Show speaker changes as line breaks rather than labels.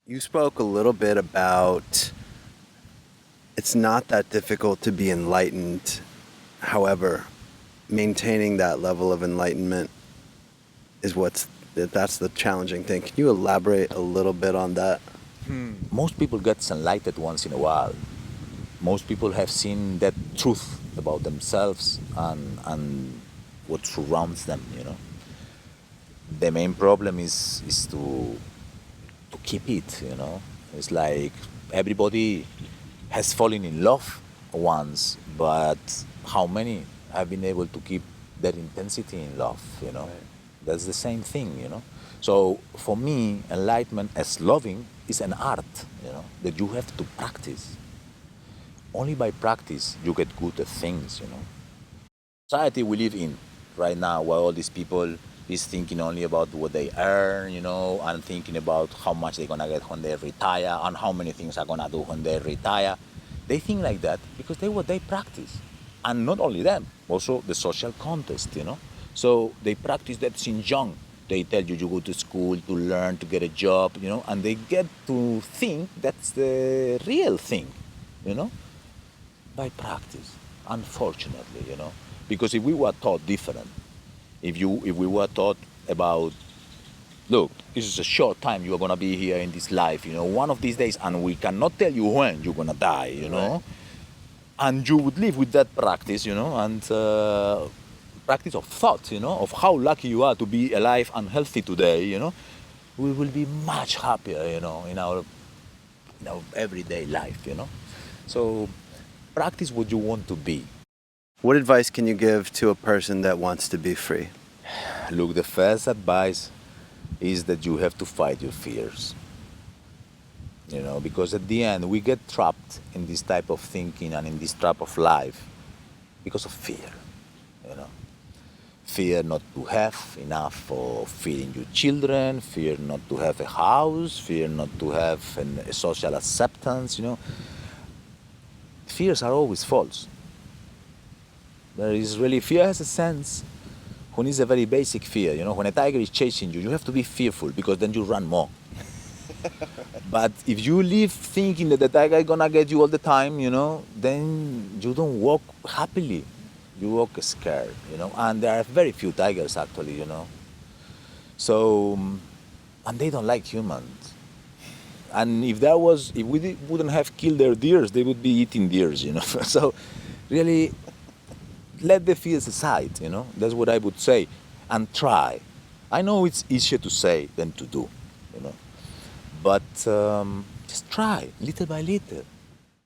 You spoke a little bit about it's not that difficult to be enlightened. However, maintaining that level of enlightenment is that's the challenging thing. Can you elaborate a little bit on that?
Most people get enlightened once in a while. Most people have seen that truth about themselves and what surrounds them, you know. The main problem is to keep it, you know. It's like everybody has fallen in love once, but how many have been able to keep that intensity in love, you know?
Right.
That's the same thing, you know. So for me, enlightenment as loving is an art, you know, that you have to practice. Only by practice you get good at things, you know. Society we live in right now, where all these people is thinking only about what they earn, you know, and thinking about how much they're gonna get when they retire and how many things are gonna do when they retire. They think like that because they what they practice, and not only them, also the social context, you know. So they practice that since young. They tell you go to school to learn to get a job, you know, and they get to think that's the real thing, you know, by practice, unfortunately, you know. Because if we were taught different, if we were taught about, look, this is a short time you are gonna be here in this life, you know, one of these days, and we cannot tell you when you're gonna die, you
Right.
know, and you would live with that practice, you know, and practice of thought, you know, of how lucky you are to be alive and healthy today, you know, we will be much happier, you know, in our everyday life, you know. So practice what you want to be.
What advice can you give to a person that wants to be free?
Look, the first advice is that you have to fight your fears, you know, because at the end we get trapped in this type of thinking and in this trap of life because of fear, you know. Fear not to have enough for feeding your children, fear not to have a house, fear not to have a social acceptance, you know. Fears are always false. There is really, fear has a sense when it's a very basic fear, you know. When a tiger is chasing you, you have to be fearful because then you run more. But if you live thinking that the tiger is gonna get you all the time, you know, then you don't walk happily. You walk scared, you know. And there are very few tigers actually, you know. So, and they don't like humans. And if we wouldn't have killed their deers, they would be eating deers, you know. So, really, let the fears aside, you know. That's what I would say, and try. I know it's easier to say than to do, you know. But just try little by little.